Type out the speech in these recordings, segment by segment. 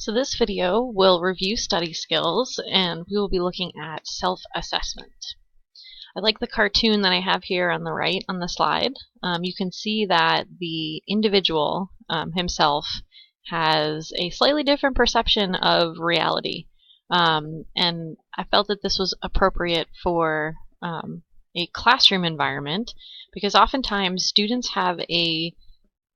So this video will review study skills, and we will be looking at self-assessment. I like the cartoon that I have here on the right on the slide. You can see that the individual himself has a slightly different perception of reality. And I felt that this was appropriate for a classroom environment because oftentimes students have a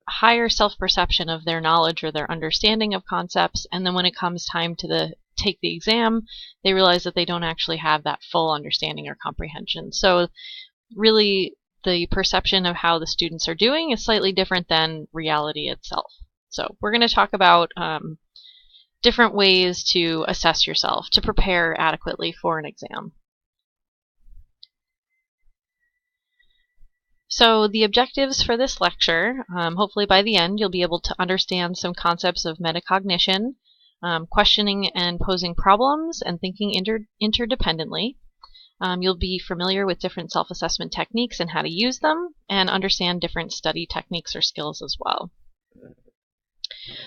higher self-perception of their knowledge or their understanding of concepts, and then when it comes time to take the exam, they realize that they don't actually have that full understanding or comprehension. So really the perception of how the students are doing is slightly different than reality itself. So we're going to talk about different ways to assess yourself to prepare adequately for an exam. So the objectives for this lecture, hopefully by the end you'll be able to understand some concepts of metacognition, questioning and posing problems, and thinking interdependently. You'll be familiar with different self-assessment techniques and how to use them, and understand different study techniques or skills as well.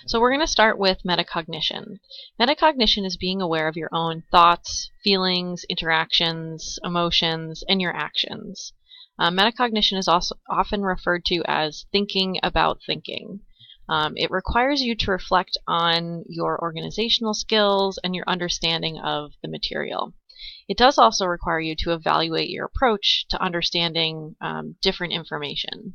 So we're going to start with metacognition. Metacognition is being aware of your own thoughts, feelings, interactions, emotions, and your actions. Metacognition is also often referred to as thinking about thinking. It requires you to reflect on your organizational skills and your understanding of the material. It does also require you to evaluate your approach to understanding different information.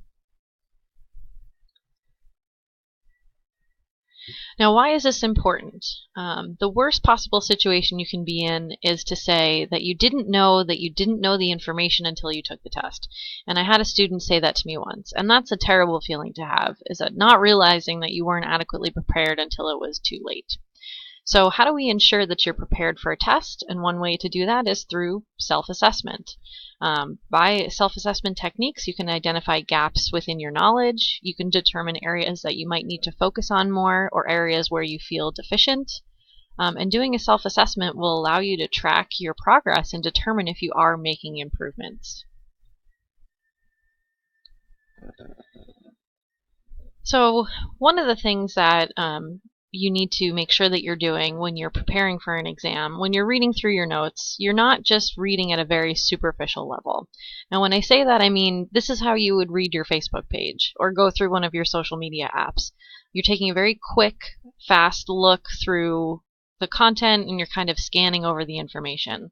Now, why is this important? The worst possible situation you can be in is to say that you didn't know the information until you took the test. And I had a student say that to me once, and that's a terrible feeling to have, is that not realizing that you weren't adequately prepared until it was too late. So how do we ensure that you're prepared for a test? And one way to do that is through self-assessment. By self-assessment techniques, you can identify gaps within your knowledge. You can determine areas that you might need to focus on more or areas where you feel deficient. And doing a self-assessment will allow you to track your progress and determine if you are making improvements. So one of the things that you need to make sure that you're doing when you're preparing for an exam, when you're reading through your notes, you're not just reading at a very superficial level. Now, when I say that, I mean this is how you would read your Facebook page or go through one of your social media apps. You're taking a very quick, fast look through the content and you're kind of scanning over the information.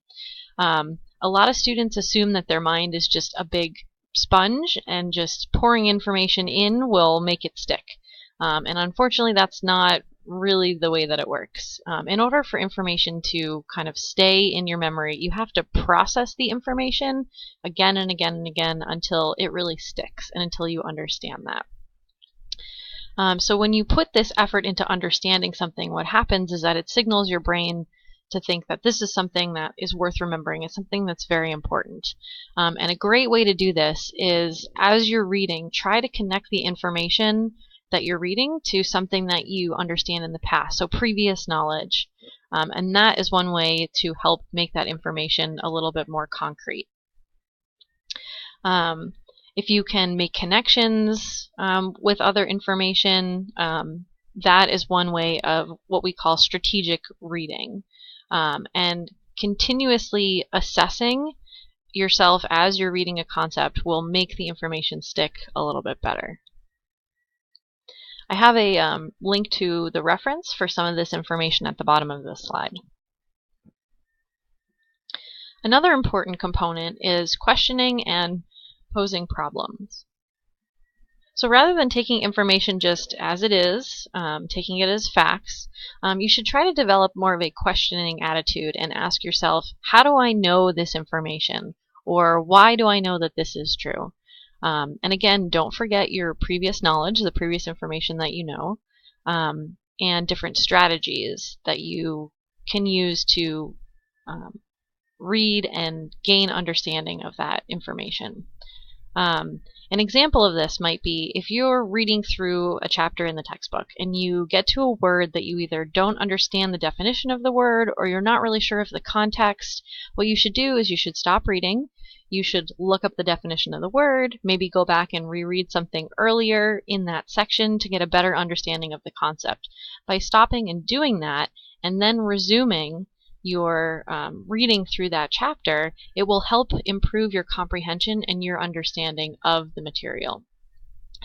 A lot of students assume that their mind is just a big sponge and just pouring information in will make it stick. And unfortunately, that's not really the way that it works. In order for information to kind of stay in your memory, you have to process the information again and again and again until it really sticks and until you understand that. So when you put this effort into understanding something, what happens is that it signals your brain to think that this is something that is worth remembering. It's something that's very important. And a great way to do this is, as you're reading, try to connect the information that you're reading to something that you understand in the past, so previous knowledge. And that is one way to help make that information a little bit more concrete. If you can make connections with other information, that is one way of what we call strategic reading. And continuously assessing yourself as you're reading a concept will make the information stick a little bit better. I have a link to the reference for some of this information at the bottom of this slide. Another important component is questioning and posing problems. So rather than taking information just as it is, taking it as facts, you should try to develop more of a questioning attitude and ask yourself, how do I know this information? Or why do I know that this is true? And again, don't forget your previous knowledge, the previous information that you know, and different strategies that you can use to read and gain understanding of that information. An example of this might be if you're reading through a chapter in the textbook and you get to a word that you either don't understand the definition of the word or you're not really sure of the context. What you should do is you should stop reading. you should look up the definition of the word, maybe go back and reread something earlier in that section to get a better understanding of the concept. By stopping and doing that, and then resuming your reading through that chapter, it will help improve your comprehension and your understanding of the material.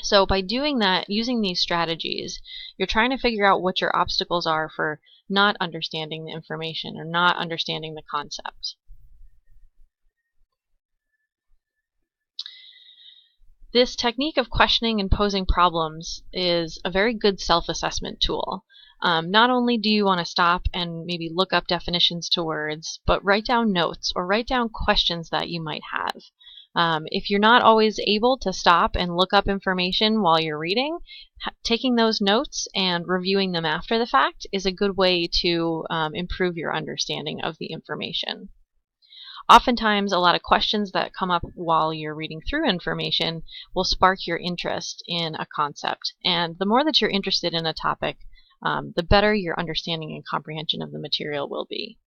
So by doing that, using these strategies, you're trying to figure out what your obstacles are for not understanding the information or not understanding the concept. This technique of questioning and posing problems is a very good self-assessment tool. Not only do you want to stop and maybe look up definitions to words, but write down notes or write down questions that you might have. If you're not always able to stop and look up information while you're reading, taking those notes and reviewing them after the fact is a good way to improve your understanding of the information. Oftentimes, a lot of questions that come up while you're reading through information will spark your interest in a concept. And the more that you're interested in a topic, the better your understanding and comprehension of the material will be.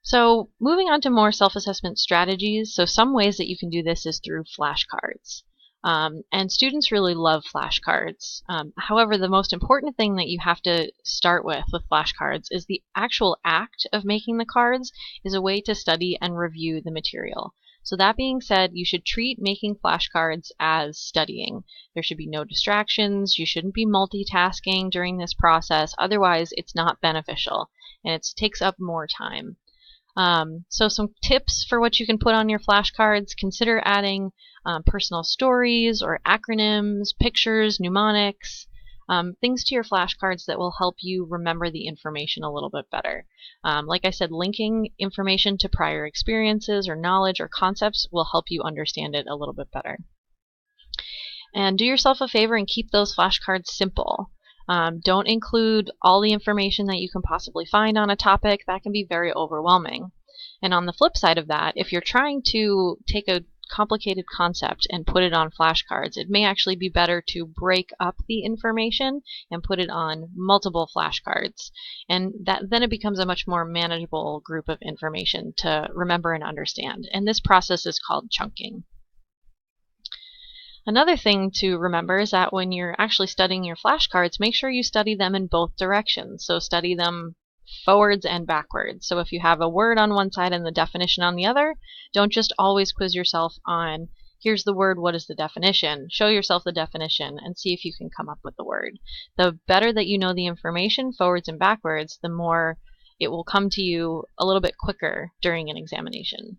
So moving on to more self-assessment strategies, so some ways that you can do this is through flashcards. And students really love flashcards. However, the most important thing that you have to start with flashcards is the actual act of making the cards is a way to study and review the material. So that being said, you should treat making flashcards as studying. There should be no distractions. You shouldn't be multitasking during this process. Otherwise, it's not beneficial and it takes up more time. So some tips for what you can put on your flashcards: consider adding personal stories or acronyms, pictures, mnemonics, things to your flashcards that will help you remember the information a little bit better. Like I said, linking information to prior experiences or knowledge or concepts will help you understand it a little bit better. And do yourself a favor and keep those flashcards simple. Don't include all the information that you can possibly find on a topic. That can be very overwhelming. And on the flip side of that, if you're trying to take a complicated concept and put it on flashcards, it may actually be better to break up the information and put it on multiple flashcards. And then it becomes a much more manageable group of information to remember and understand. And this process is called chunking. Another thing to remember is that when you're actually studying your flashcards, make sure you study them in both directions. So study them forwards and backwards. So if you have a word on one side and the definition on the other, don't just always quiz yourself on, here's the word, what is the definition? Show yourself the definition and see if you can come up with the word. The better that you know the information forwards and backwards, the more it will come to you a little bit quicker during an examination.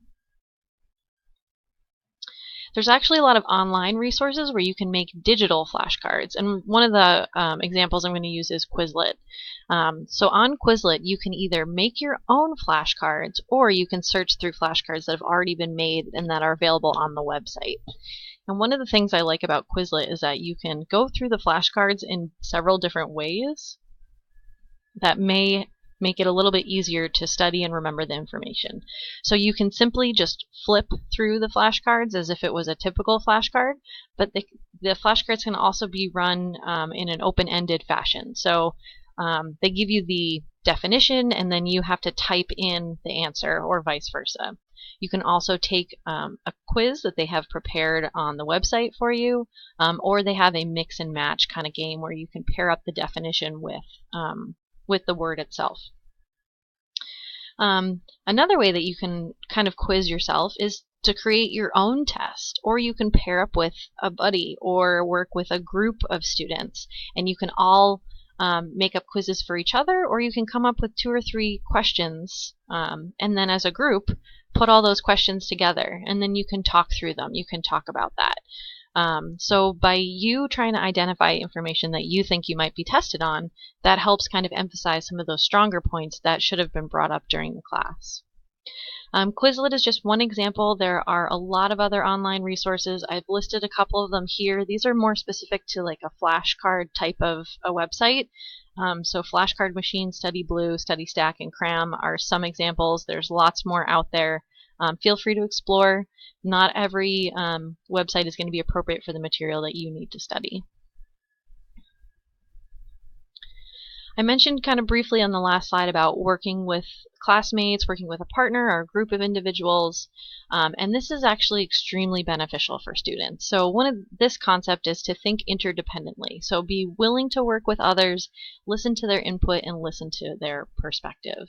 There's actually a lot of online resources where you can make digital flashcards, and one of the examples I'm going to use is Quizlet. So on Quizlet, you can either make your own flashcards or you can search through flashcards that have already been made and that are available on the website. And one of the things I like about Quizlet is that you can go through the flashcards in several different ways that may make it a little bit easier to study and remember the information. So you can simply just flip through the flashcards as if it was a typical flashcard, but the flashcards can also be run in an open-ended fashion. So they give you the definition and then you have to type in the answer or vice versa. You can also take a quiz that they have prepared on the website for you, or they have a mix and match kind of game where you can pair up the definition with the word itself. Another way that you can kind of quiz yourself is to create your own test, or you can pair up with a buddy or work with a group of students, and you can all make up quizzes for each other, or you can come up with 2 or 3 questions and then as a group put all those questions together, and then you can talk through them. You can talk about that. So by you trying to identify information that you think you might be tested on, that helps kind of emphasize some of those stronger points that should have been brought up during the class. Quizlet is just one example. There are a lot of other online resources. I've listed a couple of them here. These are more specific to like a flashcard type of a website. So Flashcard Machine, Study Blue, Study Stack, and Cram are some examples. There's lots more out there. Feel free to explore. Not every website is going to be appropriate for the material that you need to study. I mentioned kind of briefly on the last slide about working with classmates, working with a partner or a group of individuals, and this is actually extremely beneficial for students. So one of this concept is to think interdependently. So be willing to work with others, listen to their input, and listen to their perspective.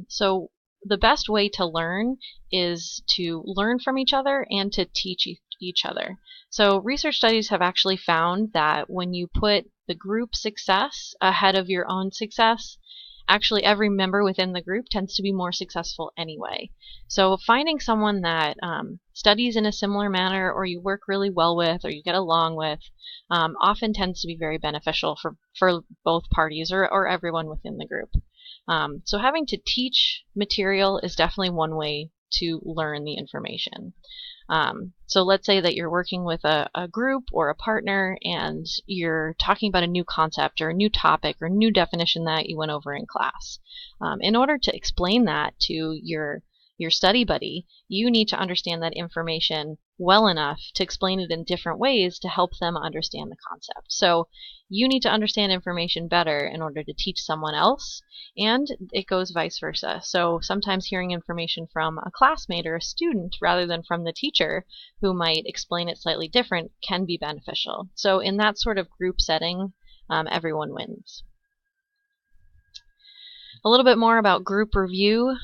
So the best way to learn is to learn from each other and to teach each other. So research studies have actually found that when you put the group success ahead of your own success, actually every member within the group tends to be more successful anyway. So finding someone that studies in a similar manner, or you work really well with, or you get along with, often tends to be very beneficial for both parties or everyone within the group. So having to teach material is definitely one way to learn the information. So let's say that you're working with a group or a partner and you're talking about a new concept or a new topic or new definition that you went over in class. In order to explain that to your study buddy, you need to understand that information well enough to explain it in different ways to help them understand the concept. So you need to understand information better in order to teach someone else, and it goes vice versa. So sometimes hearing information from a classmate or a student rather than from the teacher who might explain it slightly different can be beneficial. So in that sort of group setting, everyone wins. A little bit more about group review.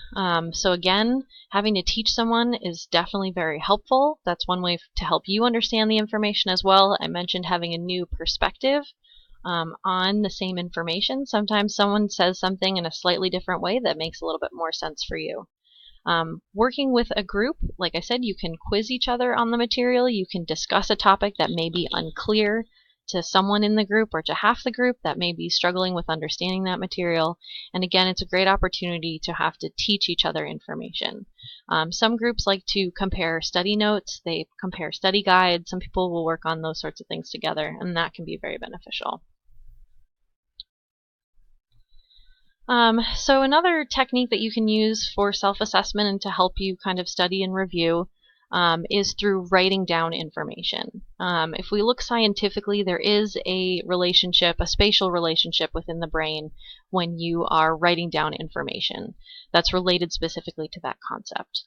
So again, having to teach someone is definitely very helpful. That's one way to help you understand the information as well. I mentioned having a new perspective on the same information. Sometimes someone says something in a slightly different way that makes a little bit more sense for you. Working with a group, like I said, you can quiz each other on the material. You can discuss a topic that may be unclear to someone in the group or to half the group that may be struggling with understanding that material. And again, it's a great opportunity to have to teach each other information. Some groups like to compare study notes, they compare study guides. Some people will work on those sorts of things together, and that can be very beneficial. So another technique that you can use for self-assessment and to help you kind of study and review is through writing down information. If we look scientifically, there is a relationship, a spatial relationship within the brain when you are writing down information that's related specifically to that concept.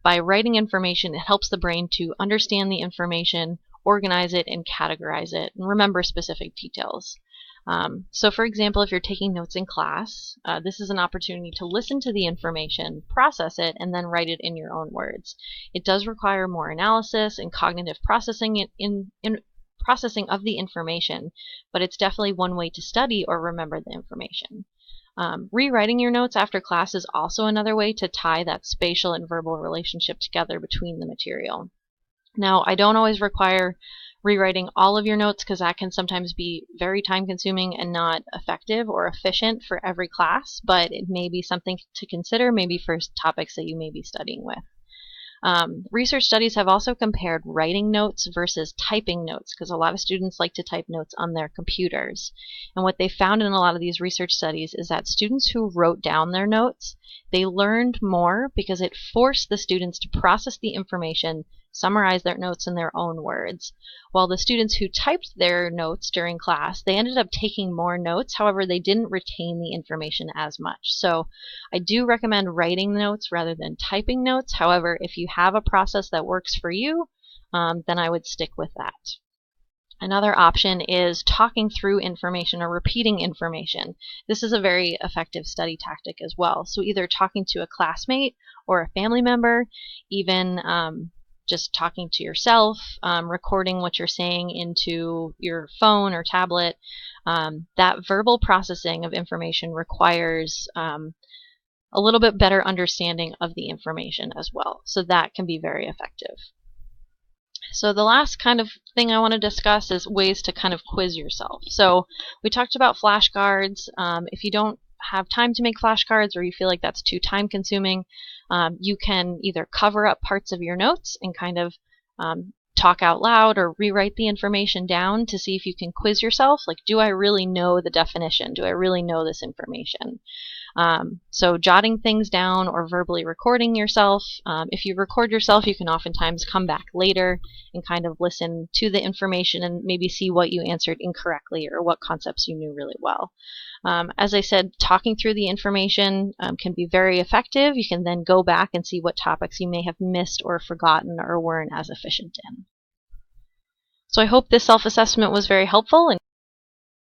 By writing information, it helps the brain to understand the information, organize it, and categorize it, and remember specific details. So for example, if you're taking notes in class, this is an opportunity to listen to the information, process it, and then write it in your own words. It does require more analysis and cognitive processing in processing of the information, but it's definitely one way to study or remember the information. Rewriting your notes after class is also another way to tie that spatial and verbal relationship together between the material. Now, I don't always require rewriting all of your notes because that can sometimes be very time consuming and not effective or efficient for every class, but it may be something to consider maybe for topics that you may be studying with. Research studies have also compared writing notes versus typing notes because a lot of students like to type notes on their computers. And what they found in a lot of these research studies is that students who wrote down their notes, they learned more because it forced the students to process the information, summarize their notes in their own words. While the students who typed their notes during class, they ended up taking more notes. However, they didn't retain the information as much. So I do recommend writing notes rather than typing notes. However, if you have a process that works for you, then I would stick with that. Another option is talking through information or repeating information. This is a very effective study tactic as well. So either talking to a classmate or a family member, even just talking to yourself, recording what you're saying into your phone or tablet. That verbal processing of information requires a little bit better understanding of the information as well. So that can be very effective. So the last kind of thing I want to discuss is ways to kind of quiz yourself. So we talked about flashcards. If you don't have time to make flashcards or you feel like that's too time consuming, you can either cover up parts of your notes and kind of talk out loud or rewrite the information down to see if you can quiz yourself. Like, do I really know the definition? Do I really know this information? So jotting things down or verbally recording yourself. If you record yourself, you can oftentimes come back later and kind of listen to the information and maybe see what you answered incorrectly or what concepts you knew really well. As I said, talking through the information can be very effective. You can then go back and see what topics you may have missed or forgotten or weren't as efficient in. So I hope this self-assessment was very helpful. And